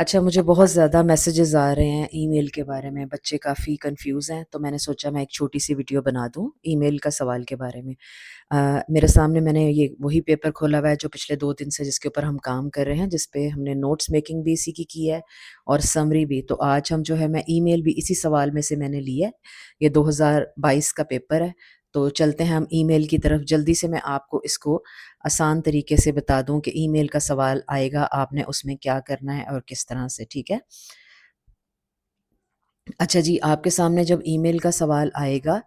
اچھا، مجھے بہت زیادہ میسیجز آ رہے ہیں ای میل کے بارے میں، بچے کافی کنفیوز ہیں، تو میں نے سوچا میں ایک چھوٹی سی ویڈیو بنا دوں ای میل کا سوال کے بارے میں۔ میرے سامنے میں نے یہ وہی پیپر کھولا ہوا ہے جو پچھلے 2 دن سے جس کے اوپر ہم کام کر رہے ہیں، جس پہ ہم نے نوٹس میکنگ بھی اسی کی ہے اور سمری بھی۔ تو آج ہم جو ہے میں ای میل بھی اسی سوال میں سے میں نے لی ہے، یہ 2022 کا پیپر ہے۔ تو چلتے ہیں ہم ای میل کی طرف، جلدی سے میں آپ کو اس کو آسان طریقے سے بتا دوں کہ ای میل کا سوال آئے گا، آپ نے اس میں کیا کرنا ہے اور کس طرح سے، ٹھیک ہے؟ اچھا جی، آپ کے سامنے جب ای میل کا سوال آئے گا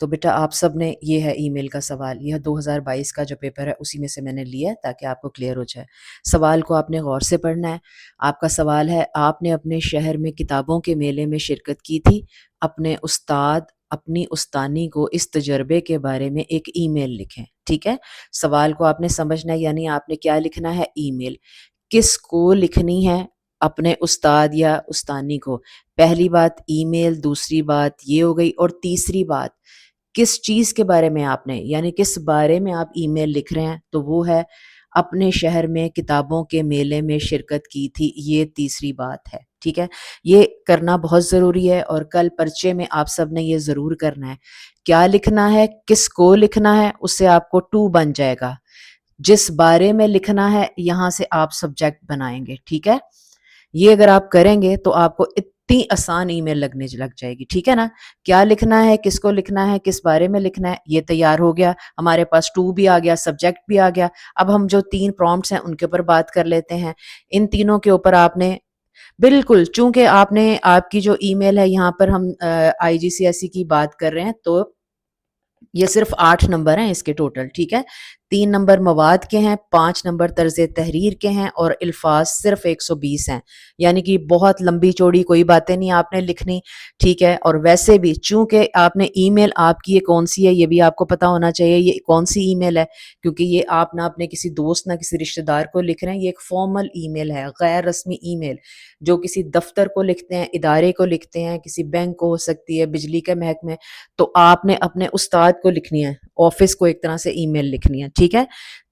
تو بیٹا آپ سب نے، یہ ہے ای میل کا سوال، یہ 2022 کا جو پیپر ہے اسی میں سے میں نے لیا ہے تاکہ آپ کو کلیئر ہو جائے۔ سوال کو آپ نے غور سے پڑھنا ہے۔ آپ کا سوال ہے، آپ نے اپنے شہر میں کتابوں کے میلے میں شرکت کی تھی، اپنے استاد اپنی استانی کو اس تجربے کے بارے میں ایک ای میل لکھیں، ٹھیک ہے؟ سوال کو آپ نے سمجھنا ہے، یعنی آپ نے کیا لکھنا ہے؟ ای میل۔ کس کو لکھنی ہے؟ اپنے استاد یا استانی کو۔ پہلی بات ای میل، دوسری بات یہ ہو گئی، اور تیسری بات کس چیز کے بارے میں آپ نے، یعنی کس بارے میں آپ ای میل لکھ رہے ہیں، تو وہ ہے اپنے شہر میں کتابوں کے میلے میں شرکت کی تھی، یہ تیسری بات ہے، ٹھیک ہے؟ یہ کرنا بہت ضروری ہے اور کل پرچے میں آپ سب نے یہ ضرور کرنا ہے۔ کیا لکھنا ہے، کس کو لکھنا ہے، اس سے آپ کو ٹو بن جائے گا۔ جس بارے میں لکھنا ہے، یہاں سے آپ سبجیکٹ بنائیں گے، ٹھیک ہے؟ یہ اگر آپ کریں گے تو آپ کو اتنی آسان ای میل لگ جائے گی، ٹھیک ہے نا؟ کیا لکھنا ہے، کس کو لکھنا ہے، کس بارے میں لکھنا ہے، یہ تیار ہو گیا ہمارے پاس، ٹو بھی آ گیا، سبجیکٹ بھی آ گیا۔ اب ہم جو 3 پرومپٹس ہیں ان کے اوپر بات کر لیتے ہیں۔ ان تینوں کے اوپر آپ نے بالکل، چونکہ آپ نے، آپ کی جو ای میل ہے، یہاں پر ہم آئی جی سی ایس سی کی بات کر رہے ہیں، تو یہ صرف 8 نمبر ہیں اس کے ٹوٹل، ٹھیک ہے؟ 3 نمبر مواد کے ہیں، 5 نمبر طرز تحریر کے ہیں، اور الفاظ صرف 120 ہیں، یعنی کہ بہت لمبی چوڑی کوئی باتیں نہیں آپ نے لکھنی، ٹھیک ہے؟ اور ویسے بھی چونکہ آپ نے ای میل، آپ کی یہ کون سی ہے یہ بھی آپ کو پتا ہونا چاہیے، یہ کون سی ای میل ہے، کیونکہ یہ آپ نہ اپنے کسی دوست نہ کسی رشتہ دار کو لکھ رہے ہیں، یہ ایک فارمل ای میل ہے، غیر رسمی ای میل، جو کسی دفتر کو لکھتے ہیں، ادارے کو لکھتے ہیں، کسی بینک کو ہو سکتی ہے، بجلی کے محکمے، تو آپ نے اپنے استاد کو لکھنی ہے، آفس کو ایک طرح سے ای میل لکھنی ہے، ٹھیک ہے؟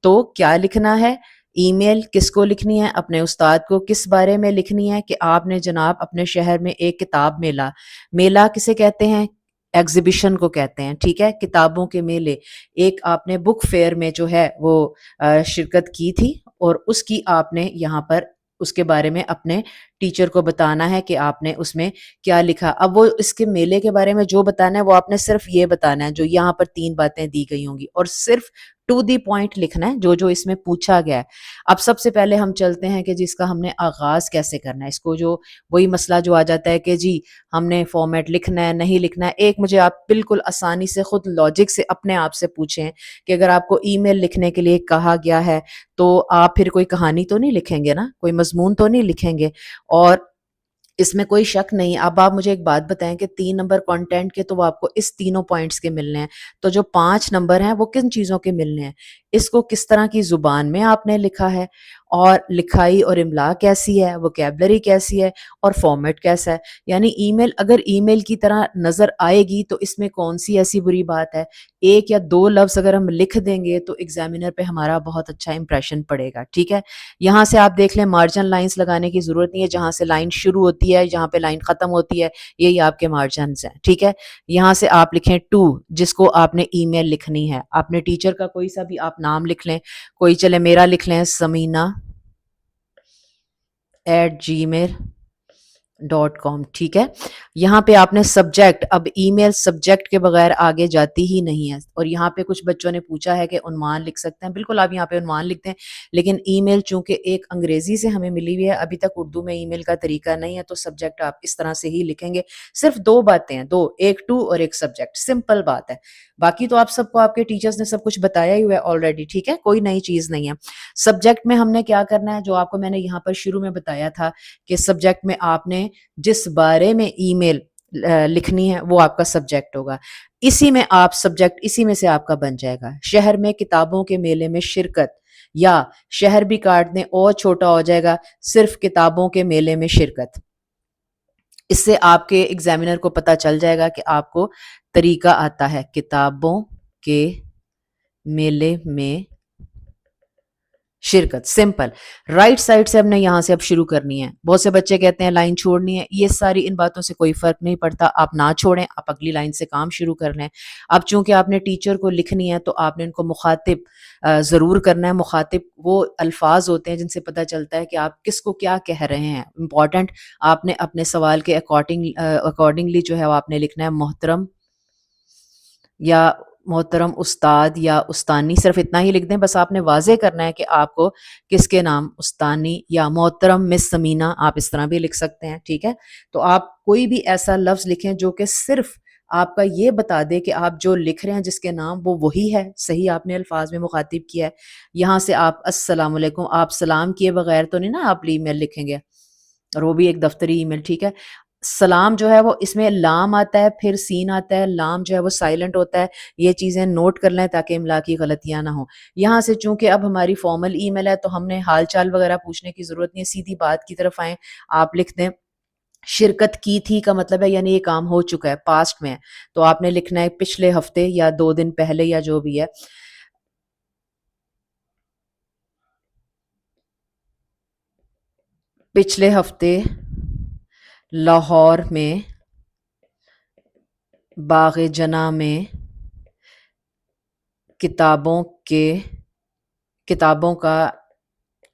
تو کیا لکھنا ہے؟ ای میل کس کو لکھنی ہے؟ اپنے استاد کو۔ کس بارے میں لکھنی ہے؟ کہ آپ نے جناب اپنے شہر میں ایک کتاب میلہ، میلہ کسے کہتے ہیں؟ ایگزیبیشن کو کہتے ہیں، ٹھیک ہے؟ کتابوں کے میلے، ایک آپ نے بک فیئر میں جو ہے وہ شرکت کی تھی، اور اس کی آپ نے یہاں پر اس کے بارے میں اپنے ٹیچر کو بتانا ہے کہ آپ نے اس میں کیا لکھا۔ اب وہ اس کے میلے کے بارے میں جو بتانا ہے وہ آپ نے صرف یہ بتانا ہے جو یہاں پر 3 باتیں دی گئی ہوں گی، اور صرف ٹو دی پوائنٹ لکھنا ہے جو اس میں پوچھا گیا ہے۔ اب سب سے پہلے ہم چلتے ہیں کہ جس کا ہم نے آغاز کیسے کرنا ہے، اس کو جو وہی مسئلہ جو آ جاتا ہے کہ جی ہم نے فارمیٹ لکھنا ہے نہیں لکھنا ہے۔ ایک مجھے آپ بالکل آسانی سے خود لاجک سے اپنے آپ سے پوچھیں کہ اگر آپ کو ای میل لکھنے کے لیے کہا گیا ہے تو آپ پھر کوئی کہانی تو نہیں لکھیں گے نا، کوئی مضمون تو نہیں لکھیں گے، اور اس میں کوئی شک نہیں۔ اب آپ مجھے ایک بات بتائیں کہ 3 نمبر کنٹینٹ کے تو وہ آپ کو اس تینوں پوائنٹس کے ملنے ہیں، تو جو 5 نمبر ہیں وہ کن چیزوں کے ملنے ہیں؟ اس کو کس طرح کی زبان میں آپ نے لکھا ہے، اور لکھائی اور املا کیسی ہے، ووکیبلری کیسی ہے، اور فارمیٹ کیسا ہے۔ یعنی ای میل اگر ای میل کی طرح نظر آئے گی تو اس میں کون سی ایسی بری بات ہے؟ 1 یا 2 لفظ اگر ہم لکھ دیں گے تو ایگزامینر پہ ہمارا بہت اچھا امپریشن پڑے گا، ٹھیک ہے؟ یہاں سے آپ دیکھ لیں، مارجن لائنز لگانے کی ضرورت نہیں ہے، جہاں سے لائن شروع ہوتی ہے جہاں پہ لائن ختم ہوتی ہے یہی آپ کے مارجنز ہیں، ٹھیک ہے؟ یہاں سے آپ لکھیں ٹو، جس کو آپ نے ای میل لکھنی ہے، اپنے ٹیچر کا کوئی سا بھی آپ نام لکھ لیں، کوئی چلے میرا لکھ لیں، samina@gmail.com، ٹھیک ہے؟ یہاں پہ آپ نے سبجیکٹ، اب ای میل سبجیکٹ کے بغیر آگے جاتی ہی نہیں ہے، اور یہاں پہ کچھ بچوں نے پوچھا ہے کہ عنوان لکھ سکتے ہیں، بالکل آپ یہاں پہ عنوان لکھتے ہیں، لیکن ای میل چونکہ ایک انگریزی سے ہمیں ملی ہوئی ہے، ابھی تک اردو میں ای میل کا طریقہ نہیں ہے، تو سبجیکٹ آپ اس طرح سے ہی لکھیں گے۔ صرف 2 باتیں ہیں، 2، ایک ٹو اور ایک سبجیکٹ، سمپل بات ہے۔ باقی تو آپ سب کو آپ کے ٹیچرز نے سب کچھ بتایا ہی ہوا ہے آلریڈی، ٹھیک ہے؟ کوئی نئی چیز نہیں ہے۔ سبجیکٹ میں ہم نے کیا کرنا ہے، جو آپ کو میں نے یہاں پر شروع میں بتایا تھا کہ سبجیکٹ میں آپ نے جس بارے میں ای میل لکھنی ہے وہ آپ کا سبجیکٹ ہوگا۔ اسی میں آپ سبجیکٹ، اسی میں سے آپ کا بن جائے گا، شہر میں کتابوں کے میلے میں شرکت، یا شہر بھی کاٹ دیں اور چھوٹا ہو جائے گا، صرف کتابوں کے میلے میں شرکت۔ اس سے آپ کے ایگزامینر کو پتا چل جائے گا کہ آپ کو طریقہ آتا ہے، کتابوں کے میلے میں شرکت سمپل. رائٹ سائڈ سے ہم نے یہاں سے اب شروع کرنی ہے. بہت سے بچے کہتے ہیں لائن چھوڑنی ہے، یہ ساری ان باتوں سے کوئی فرق نہیں پڑتا. آپ نہ چھوڑیں، آپ اگلی لائن سے کام شروع کر لیں. اب چونکہ آپ نے ٹیچر کو لکھنی ہے تو آپ نے ان کو مخاطب ضرور کرنا ہے. مخاطب وہ الفاظ ہوتے ہیں جن سے پتہ چلتا ہے کہ آپ کس کو کیا کہہ رہے ہیں. امپورٹنٹ، آپ نے اپنے سوال کے اکارڈنگلی جو ہے وہ آپ نے لکھنا ہے محترم یا محترم استاد یا استانی. صرف اتنا ہی لکھ دیں، بس آپ نے واضح کرنا ہے کہ آپ کو کس کے نام، استانی یا محترم مس سمینہ، آپ اس طرح بھی لکھ سکتے ہیں. ٹھیک ہے، تو آپ کوئی بھی ایسا لفظ لکھیں جو کہ صرف آپ کا یہ بتا دے کہ آپ جو لکھ رہے ہیں جس کے نام وہ وہی ہے، صحیح آپ نے الفاظ میں مخاطب کیا ہے. یہاں سے آپ السلام علیکم، آپ سلام کیے بغیر تو نہیں نا آپ ای میل لکھیں گے، اور وہ بھی ایک دفتری ای میل. ٹھیک ہے، سلام جو ہے وہ اس میں لام آتا ہے، پھر سین آتا ہے، لام جو ہے وہ سائلنٹ ہوتا ہے. یہ چیزیں نوٹ کر لیں تاکہ املا کی غلطیاں نہ ہوں. یہاں سے چونکہ اب ہماری فارمل ای میل ہے تو ہم نے حال چال وغیرہ پوچھنے کی ضرورت نہیں ہے، سیدھی بات کی طرف آئیں. آپ لکھ دیں شرکت کی تھی کا مطلب ہے یعنی یہ کام ہو چکا ہے، پاسٹ میں ہے، تو آپ نے لکھنا ہے پچھلے ہفتے یا 2 دن پہلے یا جو بھی ہے. پچھلے ہفتے لاہور میں باغ جناح میں کتابوں کے کتابوں کا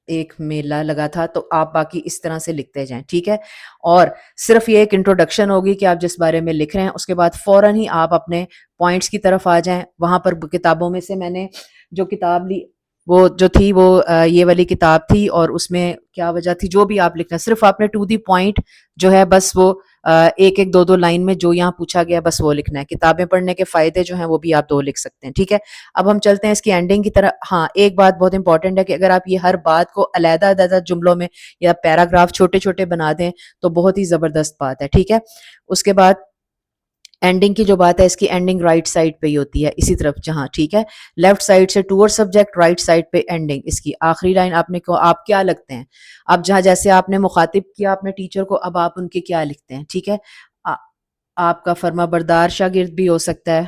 ایک میلہ لگا تھا. تو آپ باقی اس طرح سے لکھتے جائیں. ٹھیک ہے، اور صرف یہ ایک انٹروڈکشن ہوگی کہ آپ جس بارے میں لکھ رہے ہیں، اس کے بعد فوراً ہی آپ اپنے پوائنٹس کی طرف آ جائیں. وہاں پر کتابوں میں سے میں نے جو کتاب لی وہ جو تھی وہ یہ والی کتاب تھی، اور اس میں کیا وجہ تھی جو بھی آپ لکھنا ہے، صرف آپ نے ٹو دی پوائنٹ جو ہے بس وہ ایک ایک دو دو لائن میں جو یہاں پوچھا گیا بس وہ لکھنا ہے. کتابیں پڑھنے کے فائدے جو ہیں وہ بھی آپ 2 لکھ سکتے ہیں. ٹھیک ہے، اب ہم چلتے ہیں اس کی اینڈنگ کی طرح. ہاں، ایک بات بہت امپورٹنٹ ہے کہ اگر آپ یہ ہر بات کو علیحدہ علیحدہ جملوں میں یا پیراگراف چھوٹے چھوٹے بنا دیں تو بہت ہی زبردست بات ہے. ٹھیک ہے، اس کے بعد اینڈنگ کی جو بات ہے، اس کی اینڈنگ رائٹ سائڈ پہ ہی ہوتی ہے، اسی طرف جہاں. ٹھیک ہے، لیفٹ سائڈ سے ٹوورڈ سبجیکٹ، رائٹ سائڈ پہ اینڈنگ. اس کی آخری لائن آپ نے کو آپ کیا لگتے ہیں، اب جہاں جیسے آپ نے مخاطب کیا اپنے ٹیچر کو، اب آپ ان کے کیا لکھتے ہیں. ٹھیک ہے، آ- آپ کا فرما بردار شاگرد بھی ہو سکتا ہے،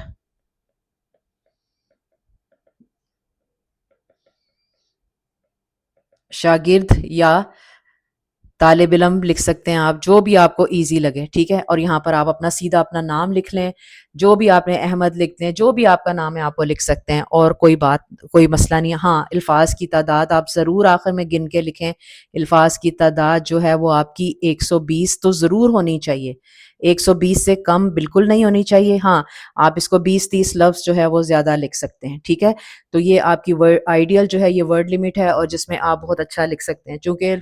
شاگرد یا طالب علم لکھ سکتے ہیں آپ، جو بھی آپ کو ایزی لگے. ٹھیک ہے، اور یہاں پر آپ اپنا سیدھا اپنا نام لکھ لیں، جو بھی آپ نے احمد لکھتے ہیں، جو بھی آپ کا نام ہے آپ وہ لکھ سکتے ہیں، اور کوئی مسئلہ نہیں ہے. ہاں، الفاظ کی تعداد آپ ضرور آخر میں گن کے لکھیں. الفاظ کی تعداد جو ہے وہ آپ کی 120 تو ضرور ہونی چاہیے، 120 سے کم بالکل نہیں ہونی چاہیے. ہاں، آپ اس کو 20-30 لفظ جو ہے وہ زیادہ لکھ سکتے ہیں. ٹھیک ہے، تو یہ آپ کی آئیڈیل جو ہے یہ ورڈ لمٹ ہے، اور جس میں آپ بہت اچھا لکھ سکتے ہیں. چونکہ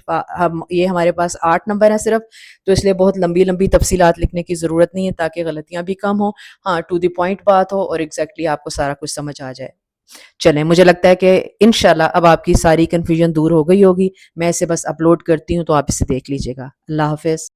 یہ ہمارے پاس 8 نمبر ہیں صرف، تو اس لیے بہت لمبی لمبی تفصیلات لکھنے کی ضرورت نہیں ہے تاکہ غلطیاں بھی کم ہوں. ہاں، ٹو دی پوائنٹ بات ہو اور ایگزیکٹلی آپ کو سارا کچھ سمجھ آ جائے. چلیں، مجھے لگتا ہے کہ انشاءاللہ اب آپ کی ساری کنفیوژن دور ہو گئی ہوگی. میں اسے بس اپلوڈ کرتی ہوں تو آپ اسے دیکھ لیجیے گا. اللہ حافظ.